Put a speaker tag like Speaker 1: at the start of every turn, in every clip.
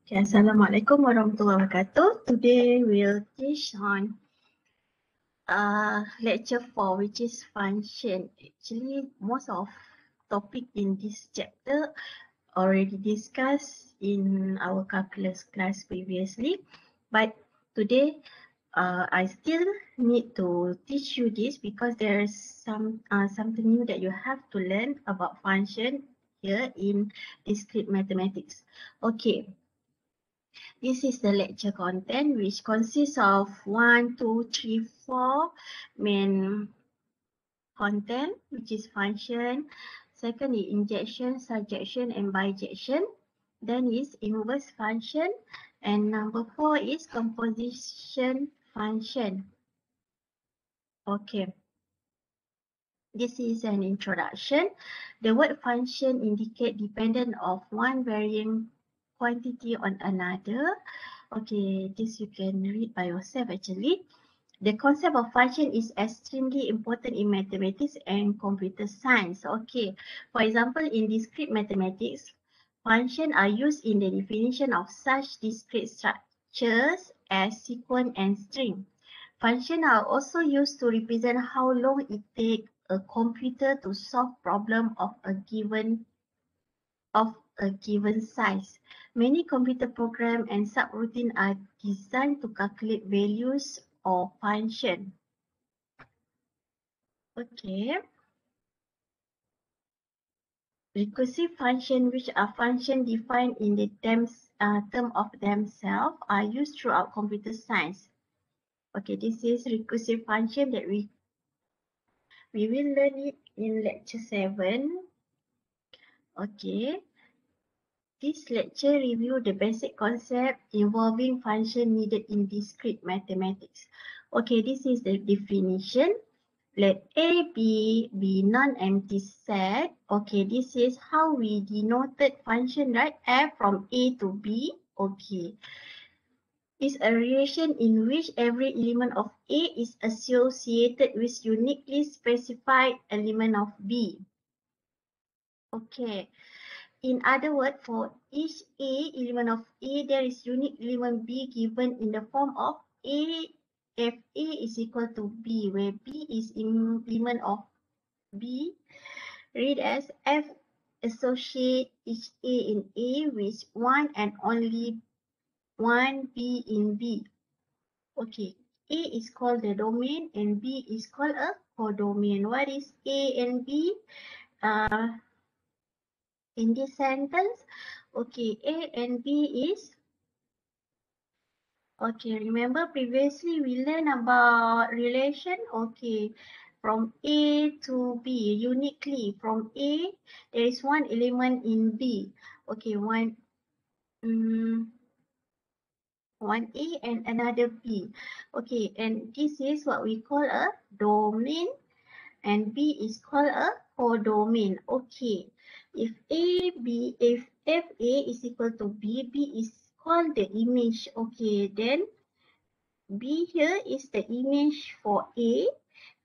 Speaker 1: Okay, Assalamualaikum warahmatullahi wabarakatuh. Today we'll teach on lecture 4, which is function. Actually, most of topic in this chapter already discussed in our calculus class previously, but today I still need to teach you this because there's something new that you have to learn about function here in discrete mathematics. Okay. This is the lecture content, which consists of 1, 2, 3, 4 main content, which is function. Second is injection, surjection, and bijection. Then is inverse function. And number 4 is composition function. Okay. This is an introduction. The word function indicate dependent of one varying quantity on another. Okay, this you can read by yourself actually. The concept of function is extremely important in mathematics and computer science. Okay, for example, in discrete mathematics, functions are used in the definition of such discrete structures as sequence and string. Functions are also used to represent how long it takes a computer to solve problem of a given size. Many computer programs and subroutines are designed to calculate values or function. Okay. Recursive function, which are functions defined in the term of themselves, are used throughout computer science. Okay, this is recursive function that we will learn it in lecture 7. Okay. This lecture review the basic concept involving function needed in discrete mathematics. Okay, this is the definition. Let A be non-empty set. Okay, this is how we denoted function, right? F from A to B. Okay. Is a relation in which every element of A is associated with uniquely specified element of B. Okay. In other words, for each A element of A, there is unique element B given in the form of A if A is equal to B, where B is element of B. Read as F associate each A in A with one and only one B in B. Okay, A is called the domain and B is called a codomain. What is A and B? In this sentence, okay, A and B is, okay, remember previously we learned about relation, okay, from A to B, uniquely from A, there is one element in B, okay, one A and another B, okay, and this is what we call a domain, and B is called a codomain, okay. If F A is equal to B, B is called the image. Okay, then B here is the image for A,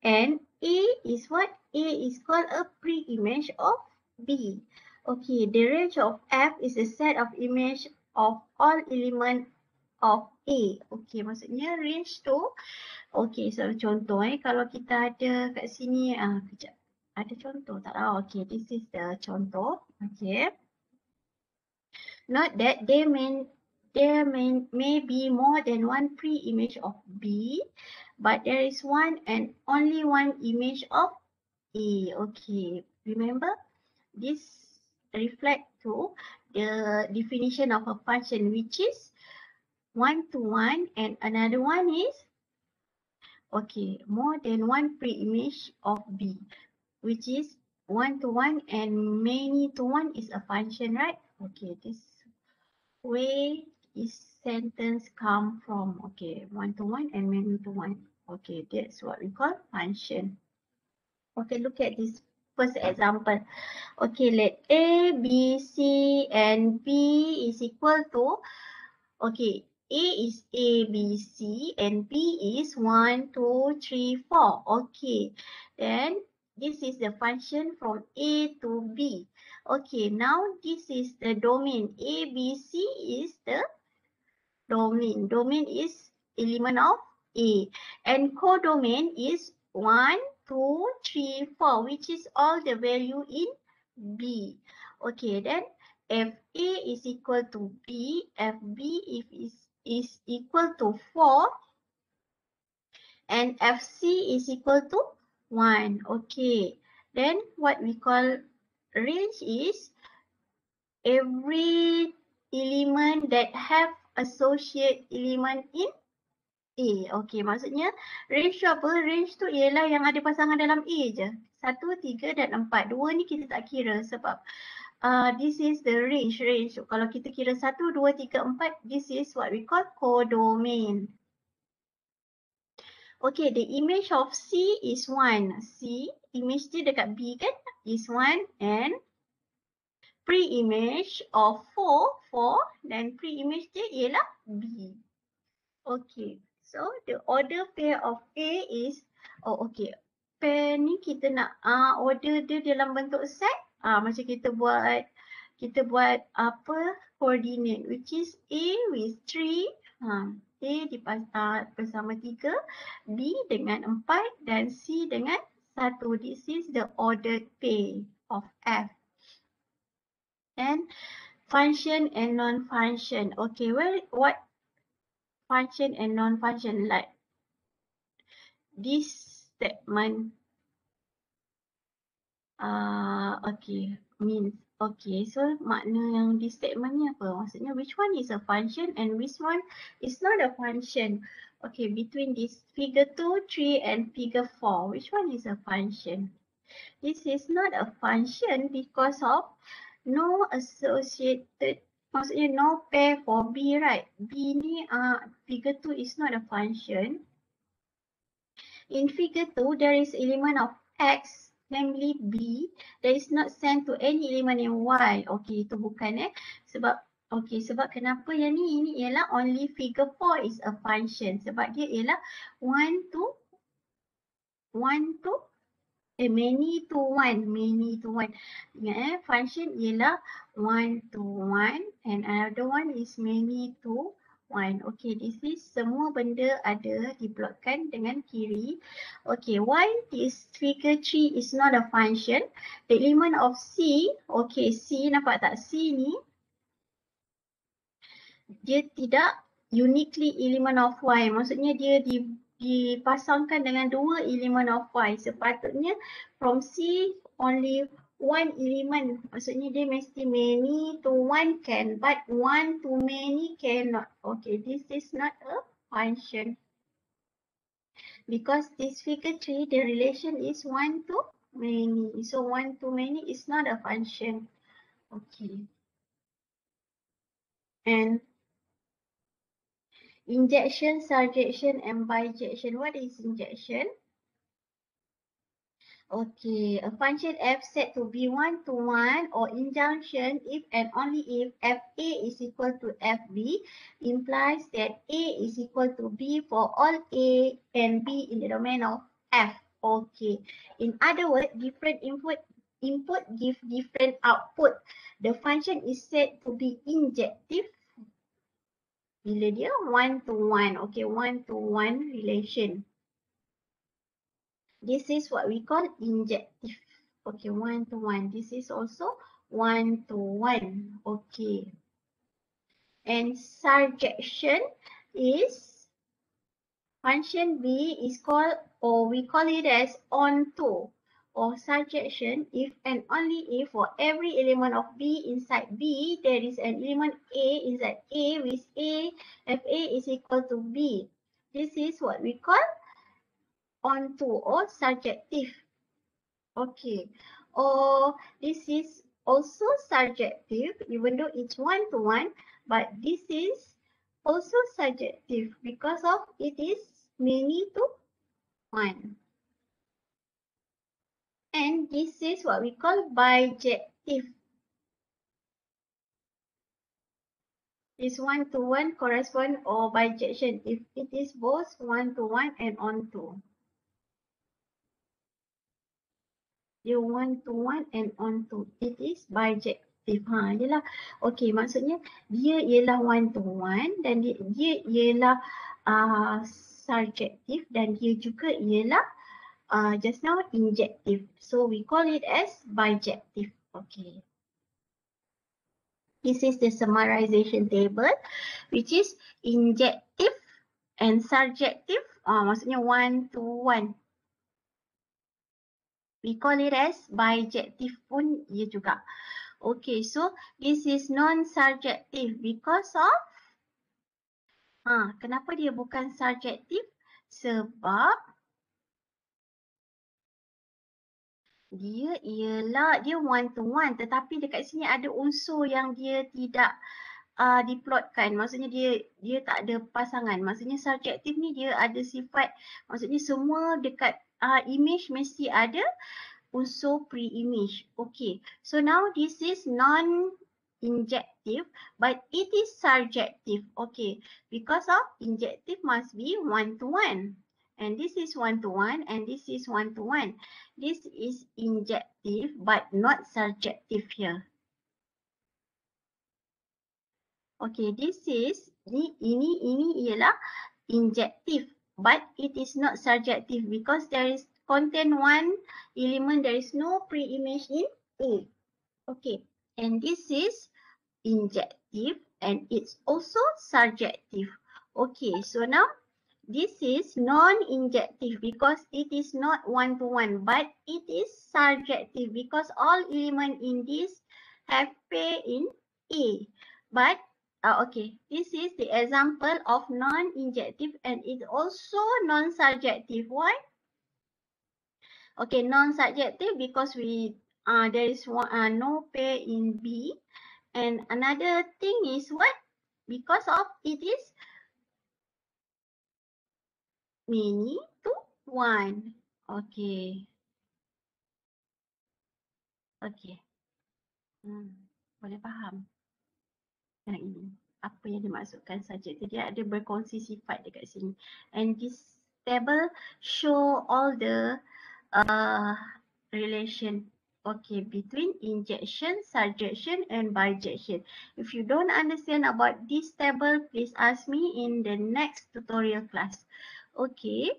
Speaker 1: and A is what? A is called a pre-image of B. Okay, the range of F is a set of image of all elements of A. Okay, maksudnya range tu. Okay, so contoh kalau kita ada kat sini, kejap. Ada contoh tak? Okay, this is the contoh. Okay. Note that there may be more than one pre-image of B, but there is one and only one image of A. Okay, remember this reflect to the definition of a function, which is one-to-one, and another one is, okay, more than one pre-image of B, which is one-to-one and many-to-one is a function, right? Okay, this way is sentence come from, okay, one-to-one and many-to-one. Okay, that's what we call function. Okay, look at this first example. Okay, let A, B, C, and B is equal to, okay, A is A, B, C, and B is 1, 2, 3, 4. Okay, then This is the function from A to B. Okay, now this is the domain. A, B, C is the domain. Domain is element of A. And codomain is 1, 2, 3, 4, which is all the value in B. Okay, then FA is equal to B, FB is equal to 4, and FC is equal to 1. Okay, then what we call range is every element that have associate element in A. Okay, maksudnya range tu apa? Range tu ialah yang ada pasangan dalam A je. 1, 3 dan 4. 2 ni kita tak kira sebab this is the range. Kalau kita kira 1, 2, 3, 4, this is what we call codomain. Okay, the image of C is 1. C, image dia dekat B kan? Is 1 and pre-image of 4 dan pre-image dia ialah B. Okay, so the order pair of A is, okay. Pair ni kita nak order dia dalam bentuk set. Macam kita buat apa coordinate, which is A with 3, A bersama 3, B dengan 4 dan C dengan 1. This is the ordered pair of F. And function and non-function. Okay, well, what function and non-function like? This statement okay, means okay, so makna yang this statement ni apa? Maksudnya which one is a function and which one is not a function? Okay, between this figure 2, 3 and figure 4, which one is a function? This is not a function because of no associated, maksudnya no pair for B, right? B ni figure 2 is not a function. In figure 2, there is element of X, namely B, that is not sent to any element in Y. Okay, itu bukan sebab kenapa yang ni? Ini ialah only figure 4 is a function. Sebab dia ialah many to 1. Ingat function ialah 1 to 1 and another one is many to 1. Okay, this is semua benda ada diplotkan dengan kiri. Okay, why this figure 3 is not a function? The element of C, okay, C, nampak tak? C ni, dia tidak uniquely element of Y. Maksudnya dia dipasangkan dengan 2 element of Y. Sepatutnya from C only 1 element. Maksudnya dia mesti many to 1 can, but 1 to many cannot. Okay, this is not a function. Because this figure 3, the relation is 1 to many. So 1 to many is not a function. Okay. And injection, surjection, and bijection. What is injection? Okay, a function f set to be 1 to 1 or injunction if and only if fa is equal to fb implies that a is equal to b for all a and b in the domain of f. Okay, in other words, different input give different output. The function is said to be injective bila dia 1 to 1. Okay, 1 to 1 relation. This is what we call injective. Okay, 1 to 1. This is also 1 to 1. Okay. And surjection is function B is called, or we call it as onto, or surjection if and only if for every element of B inside B, there is an element A inside A with A, FA is equal to B. This is what we call onto or surjective. Okay. Or this is also surjective even though it's 1 to 1, but this is also surjective because of it is many to 1. And this is what we call bijective. This 1 to 1 correspond or bijection if it is both 1 to 1 and onto. Dia one to one and on to. It is bijective. Ialah. Okay, maksudnya dia ialah one to one dan dia ialah surjective dan dia juga ialah just now injective. So we call it as bijective. Okay. This is the summarization table which is injective and surjective. Maksudnya one to one. We call it as bijective pun ia juga. Okay, so this is non-surjective because of kenapa dia bukan surjective? Sebab dia one to one tetapi dekat sini ada unsur yang dia tidak diplotkan. Maksudnya dia tak ada pasangan. Maksudnya subjektif ni dia ada sifat, maksudnya semua dekat image mesti ada unsur pre-image. Okay, so now this is non-injective but it is surjective. Okay, because of injective must be one to one. And this is one to one and this is one to one. This is injective but not surjective here. Okay, this is ini ialah injective but it is not surjective because there is contain one element, there is no pre-image in A. Okay, and this is injective and it's also surjective. Okay, so now this is non-injective because it is not one to one but it is surjective because all element in this have pair in A. But okay, this is the example of non-injective and it's also non-surjective. Why? Okay, non-subjective because there is no pair in B. And another thing is what? Because of it is many to one. Okay. Okay. Boleh faham yang ini. Apa yang dimaksudkan saja. Dia ada berkongsi sifat dekat sini. And this table show all the relation. Okay, between injection, surjection and bijection. If you don't understand about this table, please ask me in the next tutorial class. Okay.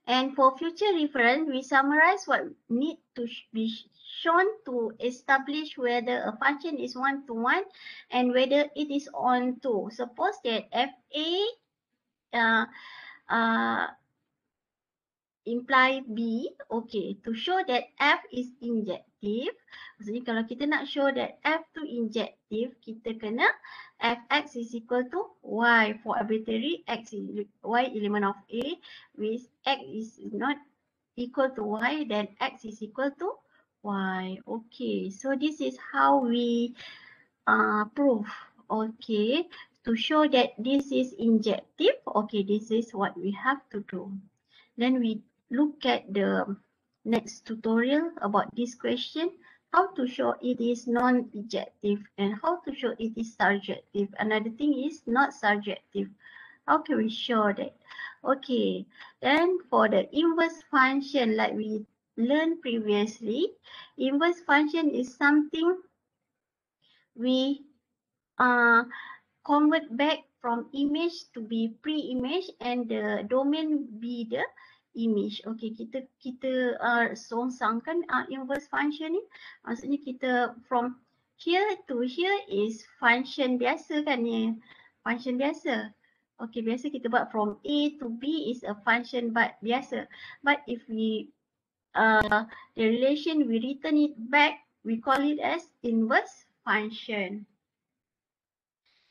Speaker 1: And for future reference, we summarize what need to be shown to establish whether a function is one-to-one and whether it is on-to. Suppose that FA imply B, okay, to show that F is injective. Maksudnya kalau kita nak show that F tu injective, kita kena Fx is equal to Y for arbitrary X is Y element of A, with X is not equal to Y, then X is equal to Y. Okay, so this is how we prove, okay, to show that this is injective. Okay, this is what we have to do. Then we look at the next tutorial about this question, how to show it is non-bijective and how to show it is surjective. Another thing is not surjective. How can we show that? Okay, then for the inverse function like we learned previously, inverse function is something we convert back from image to be pre-image and the domain be the image. Okay, kita songsangkan inverse function ni. Maksudnya kita from here to here is function biasa kan ni. Function biasa. Okay, biasa kita buat from A to B is a function but biasa. But if we the relation we return it back, we call it as inverse function.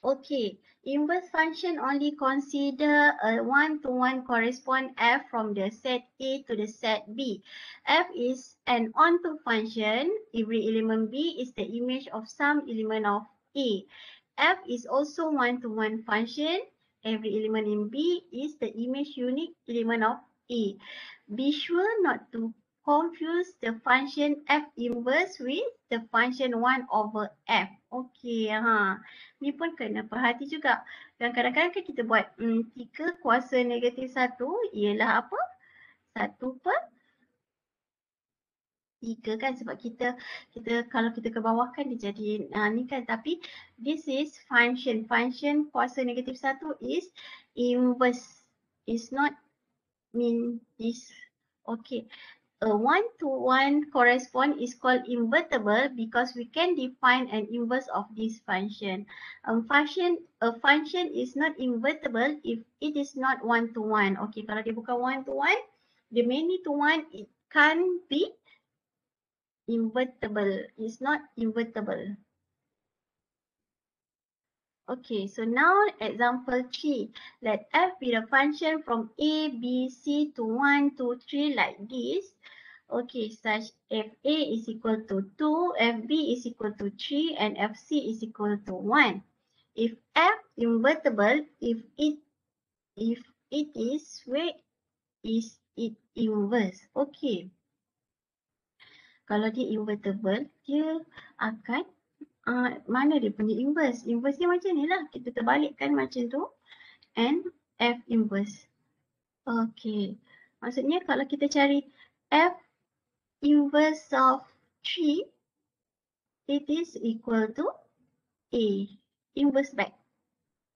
Speaker 1: Okay, inverse function only consider a one-to-one correspond F from the set A to the set B. F is an onto function. Every element B is the image of some element of A. F is also one-to-one function. Every element in B is the image unique element of A. Be sure not to confuse the function F inverse with the function 1 over F. Okay, ni pun kena perhati juga. Dan kadang-kadang kan kita buat 3 kuasa negatif 1 ialah apa? 1/. 3 kan, sebab kita kalau kita ke bawah kan dia jadi ni kan, tapi this is function. Function kuasa negatif 1 is inverse. Is not mean this. Okay. A one-to-one correspond is called invertible because we can define an inverse of this function. A function is not invertible if it is not one-to-one. Okay, kalau dia bukan one-to-one, the many-to-one, it can't be invertible. It's not invertible. Okay, so now example 3. Let f be the function from a, b, c to 1, 2, 3 like this. Okay, such fa is equal to 2, fb is equal to 3, and fc is equal to 1. If f invertible, if it is, where is it inverse? Okay. Kalau dia invertible, dia akan mana dia punya inverse? Inverse dia macam ni lah. Kita terbalikkan macam tu. And F inverse. Okay. Maksudnya kalau kita cari F inverse of 3, it is equal to A. Inverse back.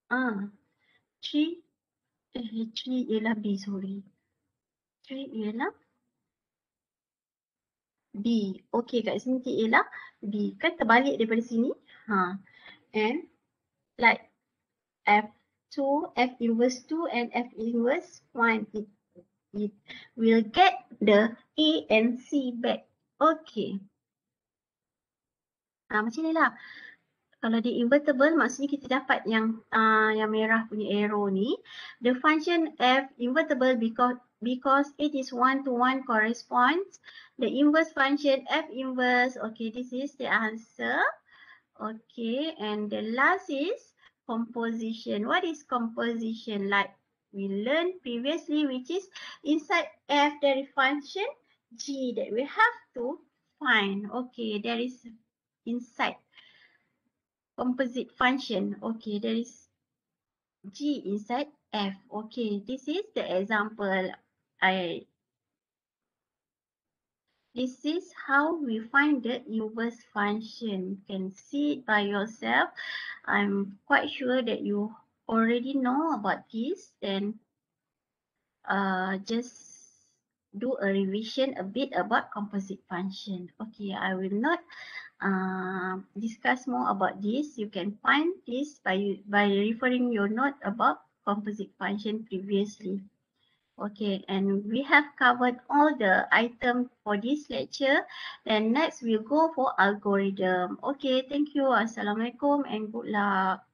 Speaker 1: 3 ialah B, sorry. 3 ialah B. Okay, kat sini T ialah B. Kan terbalik daripada sini. And like F2, F inverse 2 and F inverse 1. It will get the A and C back. Okay. Macam ni lah. Kalau dia invertible, maksudnya kita dapat yang merah punya arrow ni. The function F invertible because it is one-to-one corresponds. The inverse function F inverse. Okay, this is the answer. Okay, and the last is composition. What is composition? Like we learned previously, which is inside F there is function G that we have to find. Okay, there is inside composite function. Okay, there is G inside F. Okay, this is the example. This is how we find the inverse function. You can see it by yourself. I'm quite sure that you already know about this. Then just do a revision a bit about composite function. Okay, I will not discuss more about this. You can find this by referring your note about composite function previously. Okay, and we have covered all the items for this lecture. Then next we'll go for algorithm. Okay, thank you. Assalamualaikum and good luck.